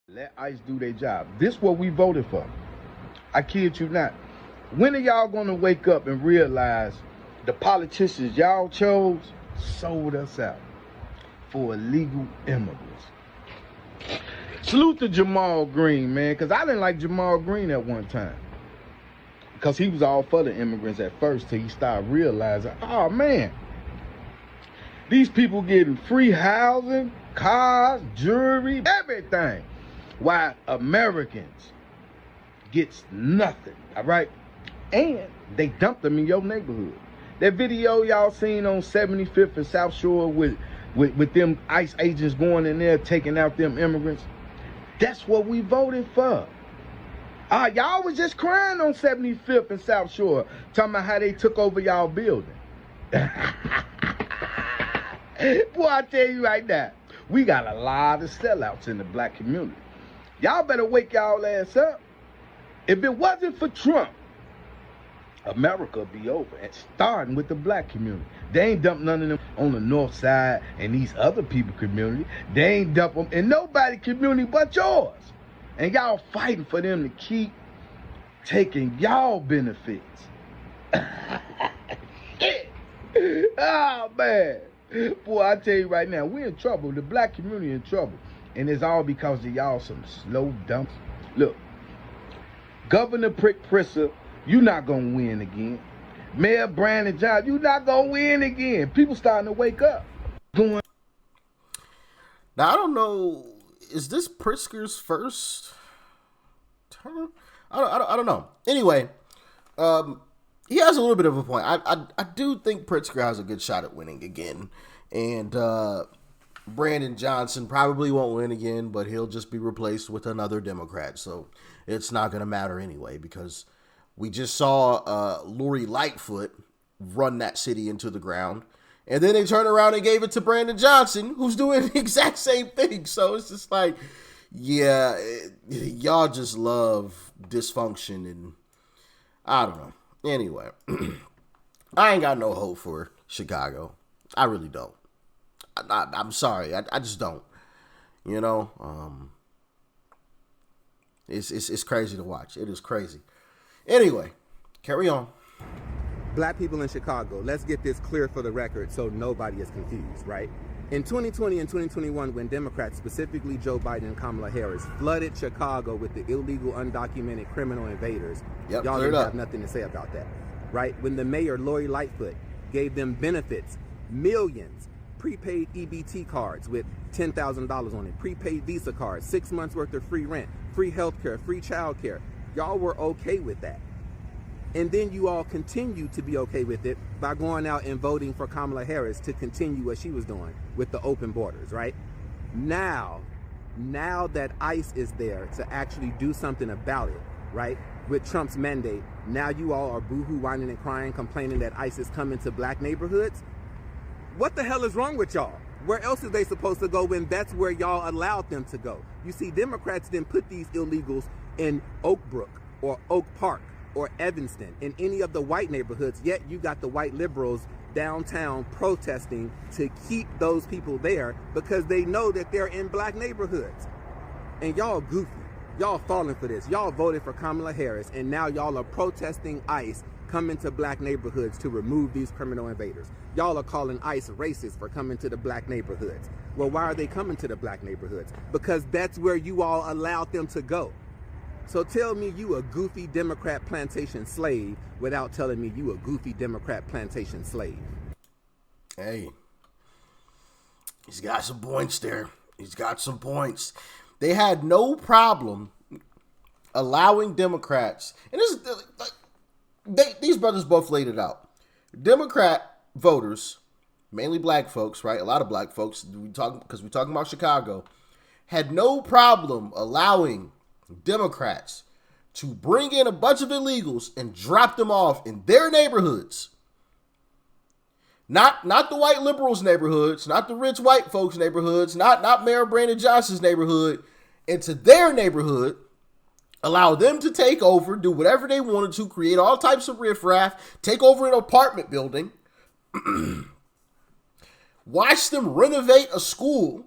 Let ICE do their job. This what we voted for. I kid you not. When are y'all gonna wake up and realize the politicians y'all chose sold us out for illegal immigrants? Salute to Jamal Green, man, because I didn't like Jamal Green at one time. Because he was all for the immigrants at first till he started realizing, oh man, these people getting free housing, cars, jewelry, everything. Why Americans gets nothing, all right? And they dumped them in your neighborhood. That video y'all seen on 75th and South Shore with them ICE agents going in there taking out them immigrants, that's what we voted for. Y'all was just crying on 75th and South Shore, talking about how they took over y'all building. Boy, I tell you right now, we got a lot of sellouts in the black community. Y'all better wake y'all ass up. If it wasn't for Trump, America would be over, and starting with the black community. They ain't dumped none of them on the north side and these other people community. They ain't dumped them in nobody community but yours. And y'all fighting for them to keep taking y'all benefits. Oh, man. Boy, I tell you right now, we in trouble. The black community in trouble. And it's all because of y'all some slow dumps. Look, Governor Pritzker, you not going to win again. Mayor Brandon Johnson, you not going to win again. People starting to wake up. Now, I don't know, is this Pritzker's first term? I don't know. Anyway, he has a little bit of a point. I do think Pritzker has a good shot at winning again. And Brandon Johnson probably won't win again, but he'll just be replaced with another Democrat. So it's not going to matter anyway, because we just saw Lori Lightfoot run that city into the ground. And then they turned around and gave it to Brandon Johnson, who's doing the exact same thing. So it's just like, yeah, y'all just love dysfunction, and I don't know. Anyway, I ain't got no hope for Chicago. I really don't. I'm sorry. I just don't. You know, it's crazy to watch. It is crazy. Anyway, carry on. Black people in Chicago, let's get this clear for the record so nobody is confused, right? In 2020 and 2021, when Democrats, specifically Joe Biden and Kamala Harris, flooded Chicago with the illegal, undocumented criminal invaders, y'all didn't have nothing to say about that, right? When the mayor, Lori Lightfoot, gave them benefits, millions, prepaid EBT cards with $10,000 on it, prepaid Visa cards, 6 months worth of free rent, free healthcare, free childcare. Y'all were okay with that. And then you all continue to be okay with it by going out and voting for Kamala Harris to continue what she was doing with the open borders, right? Now that ICE is there to actually do something about it, right? With Trump's mandate, now you all are boohoo, whining and crying, complaining that ICE is coming to black neighborhoods. What the hell is wrong with y'all? Where else are they supposed to go when that's where y'all allowed them to go? You see, Democrats didn't put these illegals in Oak Brook or Oak Park or Evanston, in any of the white neighborhoods, yet you got the white liberals downtown protesting to keep those people there because they know that they're in black neighborhoods. And y'all goofy. Y'all falling for this. Y'all voted for Kamala Harris, and now y'all are protesting ICE coming to black neighborhoods to remove these criminal invaders. Y'all are calling ICE racist for coming to the black neighborhoods. Well, why are they coming to the black neighborhoods? Because that's where you all allowed them to go. So tell me you a goofy Democrat plantation slave without telling me you a goofy Democrat plantation slave. Hey, he's got some points there. He's got some points. They had no problem allowing Democrats, and this is these brothers both laid it out. Democrat voters, mainly black folks, right? A lot of black folks, because we're talking about Chicago, had no problem allowing Democrats to bring in a bunch of illegals and drop them off in their neighborhoods. Not the white liberals' neighborhoods, not the rich white folks' neighborhoods, not Mayor Brandon Johnson's neighborhood, into their neighborhood, allow them to take over, do whatever they wanted to, create all types of riffraff, take over an apartment building, watch them renovate a school,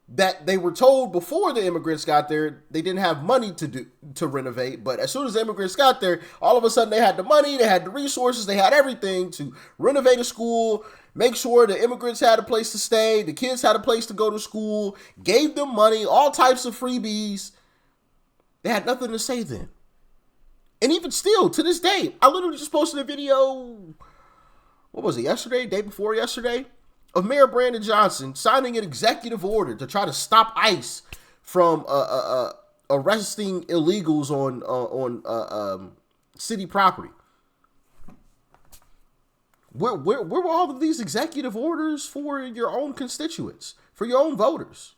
that they were told before the immigrants got there they didn't have money to renovate, but as soon as the immigrants got there, all of a sudden they had the money, they had the resources, they had everything to renovate a school, make sure the immigrants had a place to stay, the kids had a place to go to school, gave them money, all types of freebies. They had nothing to say then. And even still, to this day, I literally just posted a video, what was it, yesterday, day before yesterday, of Mayor Brandon Johnson signing an executive order to try to stop ICE from arresting illegals on city property. Where were all of these executive orders for your own constituents, for your own voters?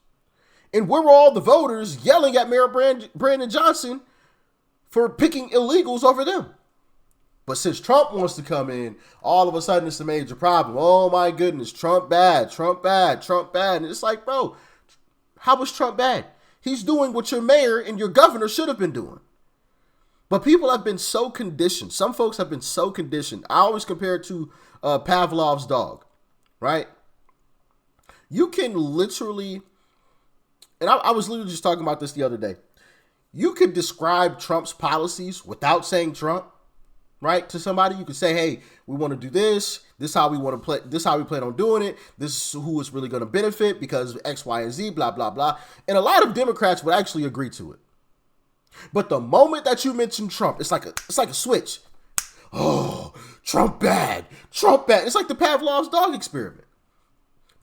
And where were all the voters yelling at Mayor Brandon Johnson for picking illegals over them? But since Trump wants to come in, all of a sudden it's a major problem. Oh my goodness, Trump bad, Trump bad, Trump bad. And it's like, bro, how was Trump bad? He's doing what your mayor and your governor should have been doing. But people have been so conditioned. Some folks have been so conditioned. I always compare it to Pavlov's dog, right? You can literally, and I was literally just talking about this the other day. You could describe Trump's policies without saying Trump, right? To somebody, you could say, hey, we want to do this. This is how we want to play. This is how we plan on doing it. This is who is really going to benefit because X, Y, and Z, blah, blah, blah. And a lot of Democrats would actually agree to it. But the moment that you mention Trump, it's like a switch. Oh, Trump bad, Trump bad. It's like the Pavlov's dog experiment.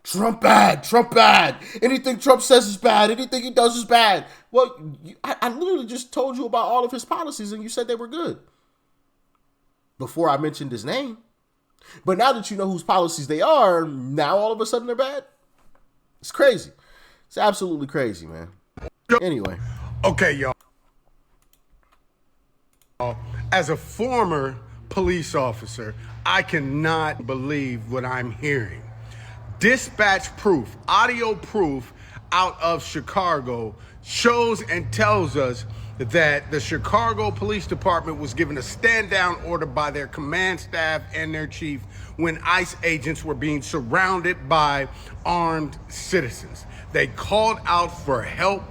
Trump bad, Trump bad. Anything Trump says is bad. Anything he does is bad. Well, I literally just told you about all of his policies and you said they were good before I mentioned his name. But now that you know whose policies they are, now all of a sudden they're bad. It's crazy. It's absolutely crazy, man. Anyway. Okay, y'all. As a former police officer, I cannot believe what I'm hearing. Dispatch proof, audio proof out of Chicago shows and tells us that the Chicago Police Department was given a stand-down order by their command staff and their chief when ICE agents were being surrounded by armed citizens. They called out for help,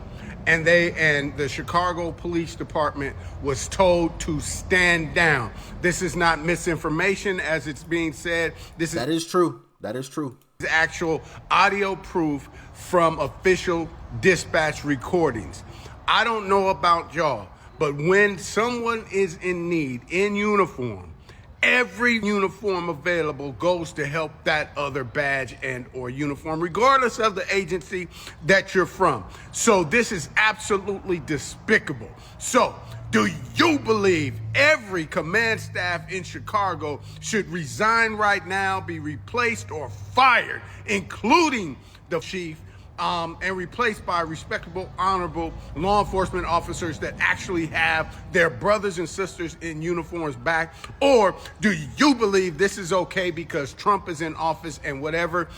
and the Chicago Police Department was told to stand down. This is not misinformation, as it's being said. That is true. That is true. Actual audio proof from official dispatch recordings. I don't know about y'all, but when someone is in need, in uniform, every uniform available goes to help that other badge and or uniform, regardless of the agency that you're from. So this is absolutely despicable. So do you believe every command staff in Chicago should resign right now, be replaced or fired, including the chief, and replaced by respectable, honorable law enforcement officers that actually have their brothers and sisters in uniforms back? Or do you believe this is okay because Trump is in office and whatever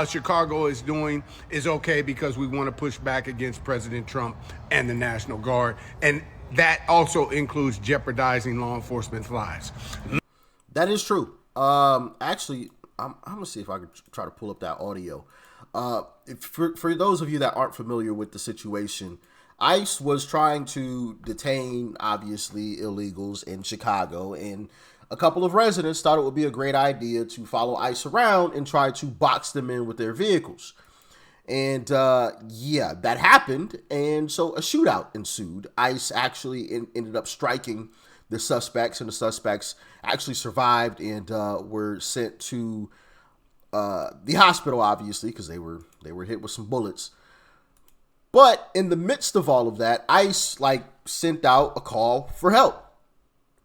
Chicago is doing is okay because we want to push back against President Trump and the National Guard? And that also includes jeopardizing law enforcement's lives. That is true. Actually, I'm going to see if I can try to pull up that audio. For those of you that aren't familiar with the situation, ICE was trying to detain, obviously, illegals in Chicago, and a couple of residents thought it would be a great idea to follow ICE around and try to box them in with their vehicles. And yeah, that happened, and so a shootout ensued. ICE actually ended up striking the suspects, and the suspects actually survived and were sent to the hospital, obviously, because they were hit with some bullets. But in the midst of all of that, ICE sent out a call for help.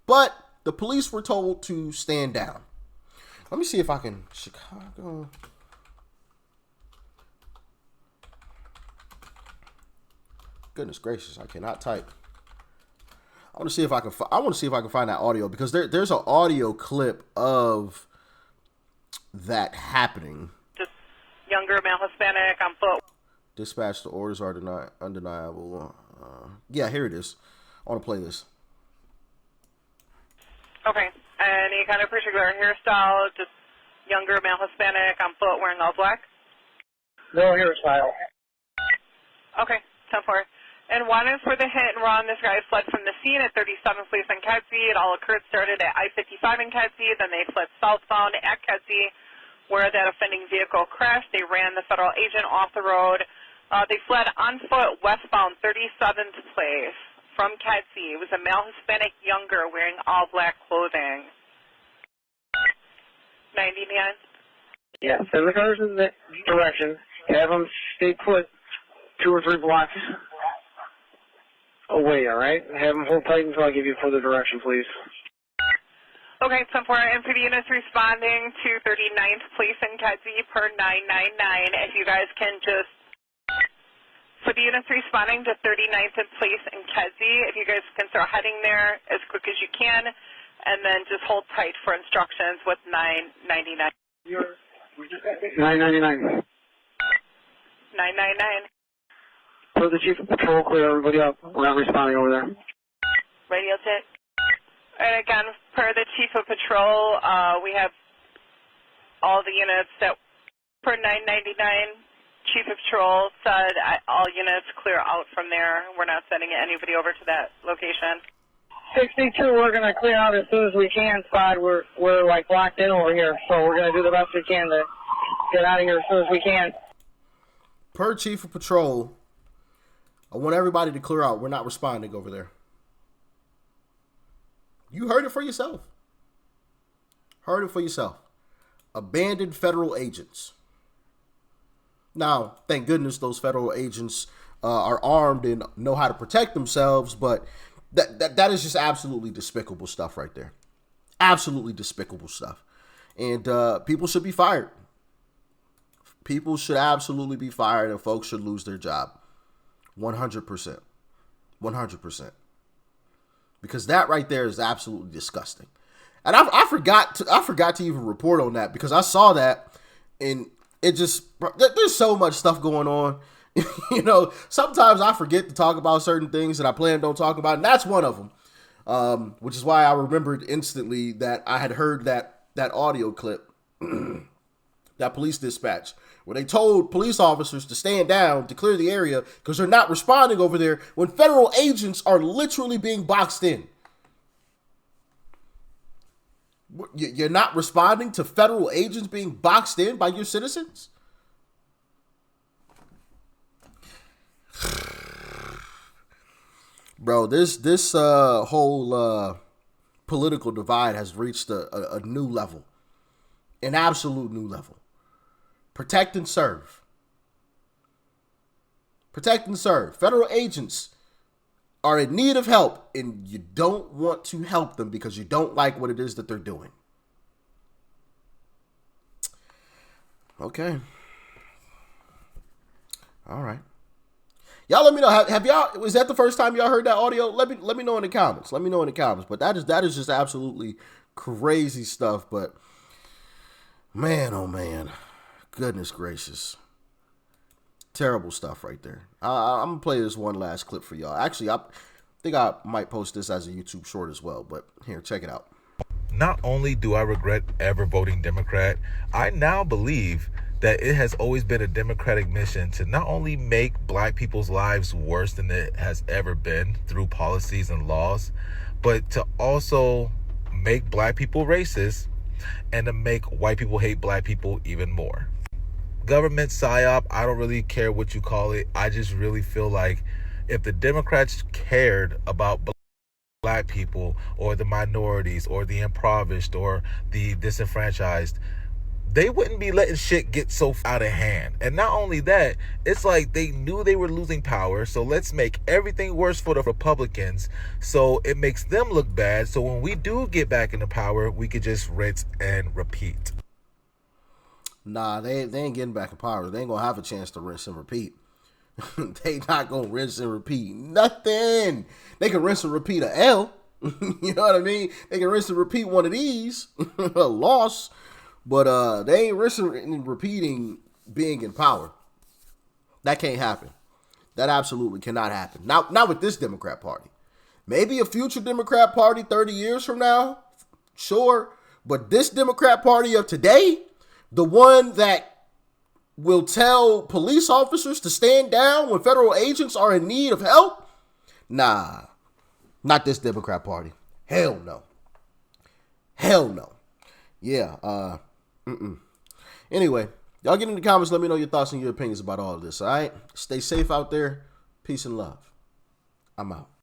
But the police were told to stand down. Let me see if I can Chicago. Goodness gracious, I cannot type. I want to see if I can find that audio, because there's an audio clip of that happening. Just younger male Hispanic on foot. Dispatch, the orders are undeniable. Yeah, here it is. I want to play this. Okay. Any kind of particular hairstyle? Just younger male Hispanic on foot wearing all black? No hairstyle. Okay, 10-4. And wanted for the hit and run, this guy fled from the scene at 37th Place in Kedzie. It all started at I-55 in Kedzie. Then they fled southbound at Kedzie, where that offending vehicle crashed. They ran the federal agent off the road. They fled on foot westbound 37th Place from Kedzie. It was a male Hispanic younger wearing all black clothing. 99. Yeah, send the cars in that direction. Have them stay put 2 or 3 blocks away, all right? Have them hold tight until I give you further direction, please. Okay, 10-4. And for the units responding to 39th Place in Kedzie per 999, if you guys can just, for the units responding to 39th Place in Kedzie, if you guys can start heading there as quick as you can, and then just hold tight for instructions with 999. 999. 999. For the chief of patrol, clear everybody up. We're not responding over there. Radio check. And again, per the chief of patrol, we have all the units that, per 999, chief of patrol said all units clear out from there. We're not sending anybody over to that location. 62, we're going to clear out as soon as we can, Spot. We're like locked in over here, so we're going to do the best we can to get out of here as soon as we can. Per chief of patrol, I want everybody to clear out. We're not responding over there. You heard it for yourself. Heard it for yourself. Abandoned federal agents. Now, thank goodness those federal agents are armed and know how to protect themselves, but that is just absolutely despicable stuff right there. Absolutely despicable stuff. And people should be fired. People should absolutely be fired, and folks should lose their job. 100%. 100%. Because that right there is absolutely disgusting. And I forgot to even report on that, because I saw that and it just, there's so much stuff going on. You know, sometimes I forget to talk about certain things that I plan on talking about, and that's one of them. Which is why I remembered instantly that I had heard that audio clip, that police dispatch, where they told police officers to stand down to clear the area because they're not responding over there when federal agents are literally being boxed in. You're not responding to federal agents being boxed in by your citizens? Bro, this whole political divide has reached a new level, an absolute new level. Protect and serve. Protect and serve. Federal agents are in need of help, and you don't want to help them because you don't like what it is that they're doing. Okay. All right. Y'all let me know. Have y'all, was that the first time y'all heard that audio? Let me know in the comments. Let me know in the comments. But that is just absolutely crazy stuff. But man, oh man. Goodness gracious. Terrible stuff right there. I'm going to play this one last clip for y'all. Actually, I think I might post this as a YouTube short as well. But here, check it out. Not only do I regret ever voting Democrat, I now believe that it has always been a Democratic mission to not only make black people's lives worse than it has ever been through policies and laws, but to also make black people racist and to make white people hate black people even more. Government psyop, I don't really care what you call it. I just really feel like if the Democrats cared about black people or the minorities or the impoverished or the disenfranchised, they wouldn't be letting shit get so out of hand. And not only that, it's like they knew they were losing power, so let's make everything worse for the Republicans so it makes them look bad, so when we do get back into power, we could just rinse and repeat. Nah, they ain't getting back in power. They ain't gonna have a chance to rinse and repeat. They not gonna rinse and repeat nothing. They can rinse and repeat a L. You know what I mean? They can rinse and repeat one of these, a loss, but they ain't rinsing and repeating being in power. That can't happen. That absolutely cannot happen. Not with this Democrat Party. Maybe a future Democrat Party 30 years from now, sure. But this Democrat Party of today, the one that will tell police officers to stand down when federal agents are in need of help? Nah, not this Democrat Party. Hell no. Hell no. Yeah, Anyway, y'all get in the comments. Let me know your thoughts and your opinions about all of this, all right? Stay safe out there. Peace and love. I'm out.